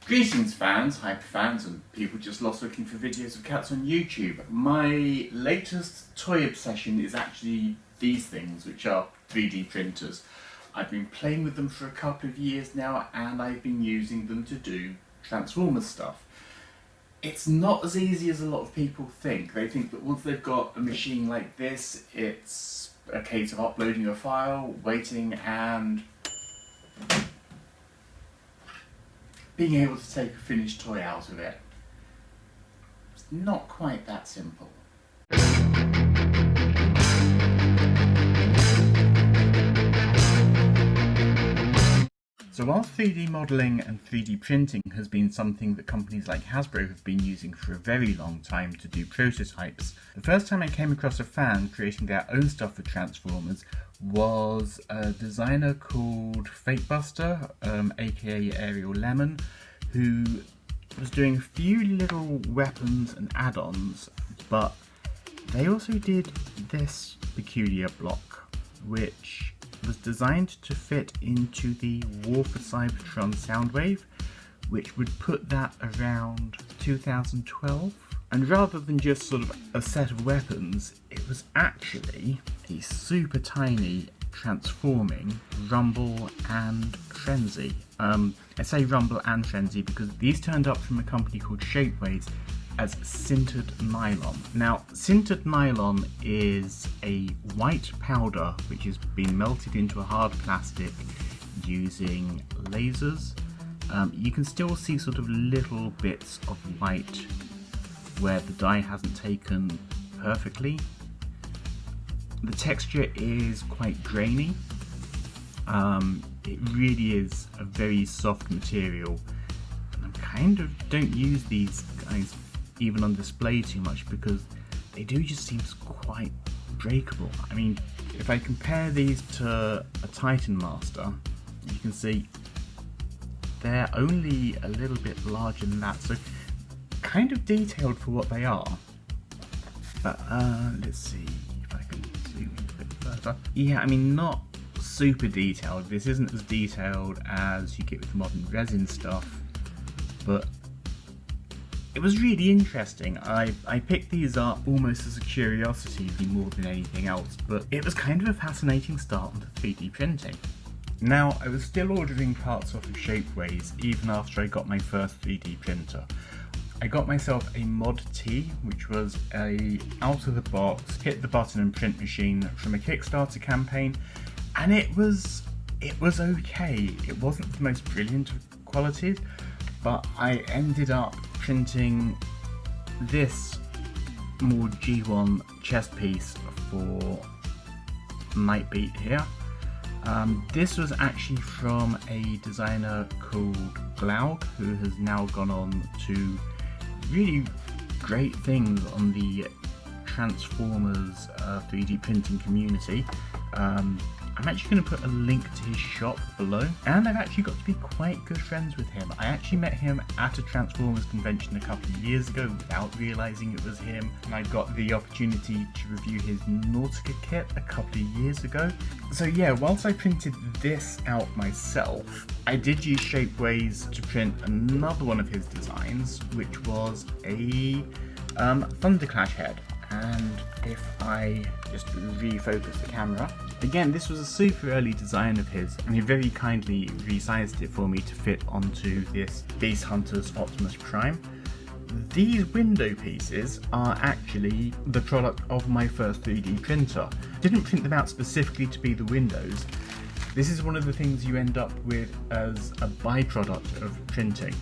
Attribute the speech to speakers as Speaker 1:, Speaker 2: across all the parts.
Speaker 1: Greetings fans, hyper fans and people just lost looking for videos of cats on YouTube. My latest toy obsession is actually these things, which are 3D printers. I've been playing with them for a couple of years now and I've been using them to do Transformers stuff. It's not as easy as a lot of people think. They think that once they've got a machine like this, it's a case of uploading a file, waiting and being able to take a finished toy out of it. It's not quite that simple. So while 3D modelling and 3D printing has been something that companies like Hasbro have been using for a very long time to do prototypes, the first time I came across a fan creating their own stuff for Transformers was a designer called Fatebuster, aka Ariel Lemon, who was doing a few little weapons and add-ons, but they also did this peculiar block, which was designed to fit into the For Cybertron Soundwave, which would put that around 2012. And rather than just sort of a set of weapons, it was actually a super tiny transforming Rumble and Frenzy. I say Rumble and Frenzy because these turned up from a company called Shapeways as sintered nylon. Now, sintered nylon is a white powder which has been melted into a hard plastic using lasers. You can still see sort of little bits of white where the dye hasn't taken perfectly. The texture is quite grainy. It really is a very soft material, and I kind of don't use these guys even on display too much because they do just seem quite breakable. I mean, if I compare these to a Titan Master, you can see they're only a little bit larger than that, so kind of detailed for what they are. But let's see if I can zoom in a bit further. Yeah, I mean, not super detailed. This isn't as detailed as you get with modern resin stuff, but it was really interesting. I picked these up almost as a curiosity more than anything else, but it was kind of a fascinating start onto 3D printing. Now, I was still ordering parts off of Shapeways even after I got my first 3D printer. I got myself a ModT, which was a out-of-the-box, hit-the-button-and-print machine from a Kickstarter campaign, and it was okay. It wasn't the most brilliant of qualities, but I ended up printing this more G1 chest piece for Nightbeat here. This was actually from a designer called Glaug, who has now gone on to really great things on the Transformers 3D printing community. I'm actually going to put a link to his shop below, and I've actually got to be quite good friends with him. I actually met him at a Transformers convention a couple of years ago without realising it was him, and I got the opportunity to review his Nautica kit a couple of years ago. So yeah, whilst I printed this out myself, I did use Shapeways to print another one of his designs, which was a Thunderclap head. And if I just refocus the camera, again, this was a super early design of his, and he very kindly resized it for me to fit onto this Beast Hunter's Optimus Prime. These window pieces are actually the product of my first 3D printer. I didn't print them out specifically to be the windows. This is one of the things you end up with as a byproduct of printing,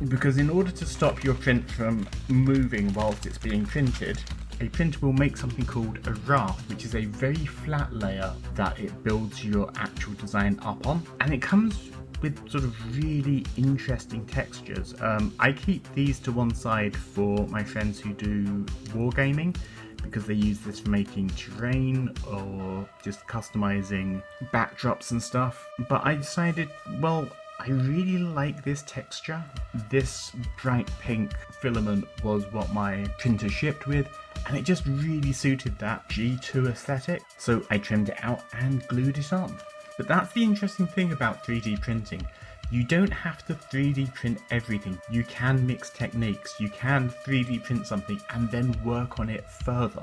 Speaker 1: because in order to stop your print from moving whilst it's being printed, a printer will make something called a raft, which is a very flat layer that it builds your actual design up on, and it comes with sort of really interesting textures. I keep these to one side for my friends who do wargaming, because they use this for making terrain or just customizing backdrops and stuff. But I decided, well, I really like this texture. This bright pink filament was what my printer shipped with, and it just really suited that G2 aesthetic. So I trimmed it out and glued it on. But that's the interesting thing about 3D printing. You don't have to 3D print everything. You can mix techniques. You can 3D print something and then work on it further.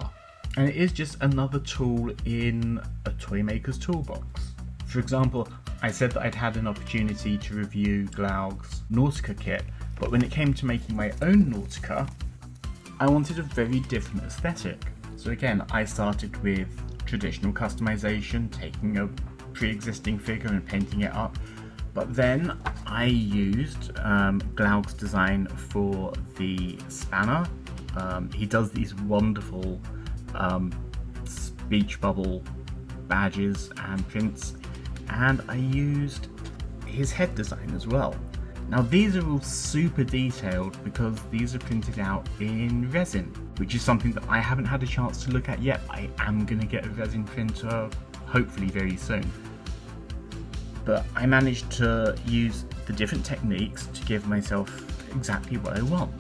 Speaker 1: And it is just another tool in a toy maker's toolbox. For example, I said that I'd had an opportunity to review Glaug's Nautica kit, but when it came to making my own Nautica, I wanted a very different aesthetic. So again, I started with traditional customization, taking a pre-existing figure and painting it up. But then I used Glaug's design for the spanner. He does these wonderful speech bubble badges and prints, and I used his head design as well. Now these are all super detailed because these are printed out in resin, which is something that I haven't had a chance to look at yet. I am going to get a resin printer hopefully very soon. But I managed to use the different techniques to give myself exactly what I want.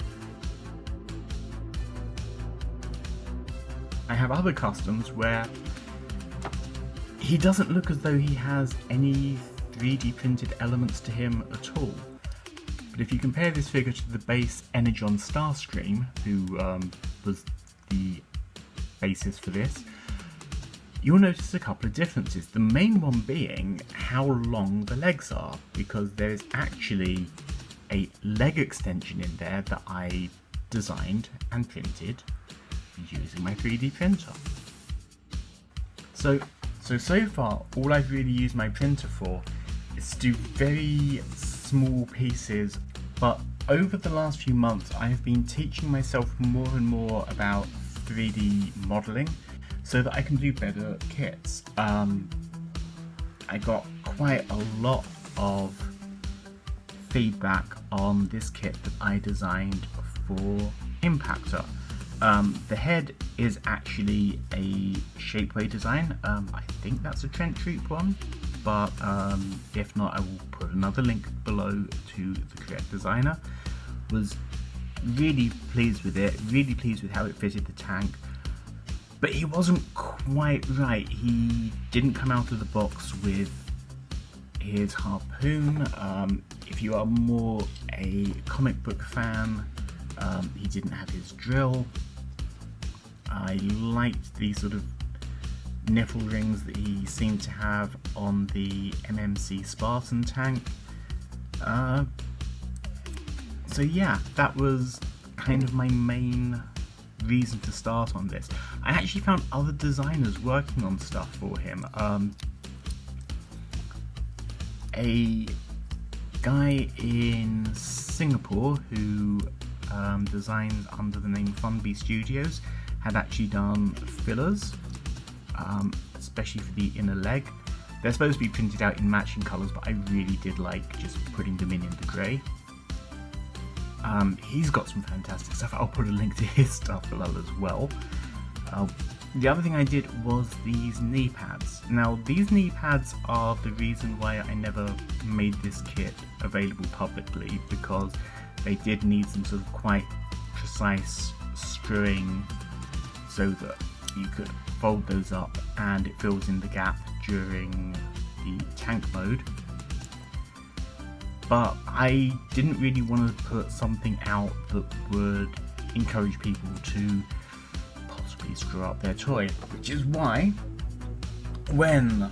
Speaker 1: I have other customs where he doesn't look as though he has any 3D printed elements to him at all. But if you compare this figure to the base Energon Starscream, who was the basis for this, you'll notice a couple of differences. The main one being how long the legs are, because there is actually a leg extension in there that I designed and printed using my 3D printer. So far, all I've really used my printer for is to do very small pieces, but over the last few months I have been teaching myself more and more about 3D modelling so that I can do better kits. I got quite a lot of feedback on this kit that I designed for Impactor. The head is actually a Shapeway design. I think that's a Trent Troop one, but if not, I will put another link below to the correct designer. Was really pleased with it, really pleased with how it fitted the tank, but he wasn't quite right. He didn't come out of the box with his harpoon. If you are more a comic book fan, he didn't have his drill. I liked the sort of nipple rings that he seemed to have on the MMC Spartan tank. So yeah, that was kind of my main reason to start on this. I actually found other designers working on stuff for him. A guy in Singapore who designs under the name Funbie Studios had actually done fillers, especially for the inner leg. They're supposed to be printed out in matching colours, but I really did like just putting them in the grey. He's got some fantastic stuff. I'll put a link to his stuff below as well. The other thing I did was these knee pads. Now these knee pads are the reason why I never made this kit available publicly, because they did need some sort of quite precise screwing so that you could fold those up and it fills in the gap during the tank mode. But I didn't really want to put something out that would encourage people to possibly screw up their toy, which is why when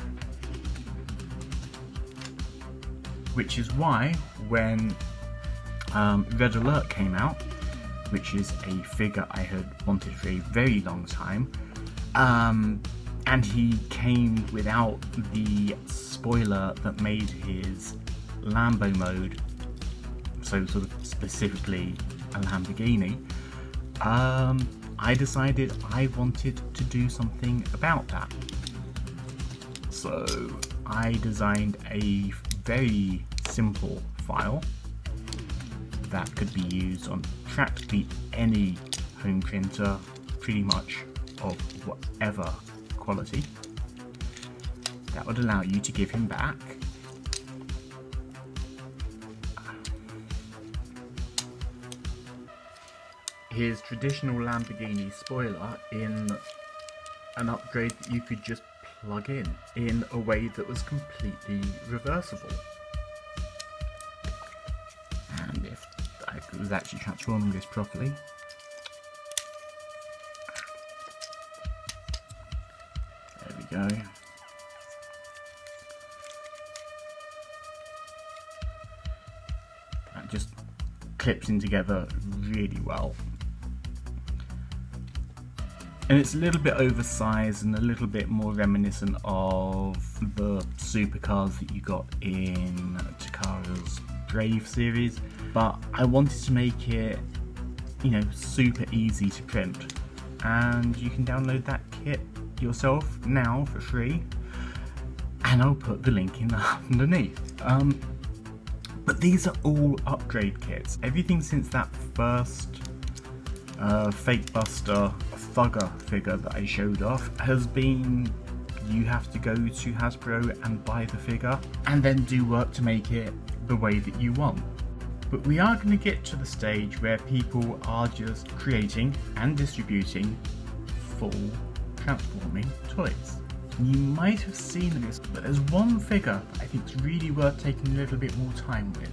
Speaker 1: Red Alert came out, which is a figure I had wanted for a very long time, and he came without the spoiler that made his Lambo mode, so sort of specifically a Lamborghini, I decided I wanted to do something about that. So I designed a very simple file that could be used on practically any home printer, pretty much of whatever quality, that would allow you to give him back his traditional Lamborghini spoiler in an upgrade that you could just plug in a way that was completely reversible. It was actually transforming this properly. There we go. That just clips in together really well. And it's a little bit oversized and a little bit more reminiscent of the supercars that you got in Takara's Brave series, but I wanted to make it, you know, super easy to print. And you can download that kit yourself now for free, and I'll put the link in underneath. But these are all upgrade kits. Everything since that first Fake Buster Thugger figure that I showed off has been, you have to go to Hasbro and buy the figure and then do work to make it the way that you want. But we are going to get to the stage where people are just creating and distributing full transforming toys. You might have seen this, but there's one figure that I think is really worth taking a little bit more time with.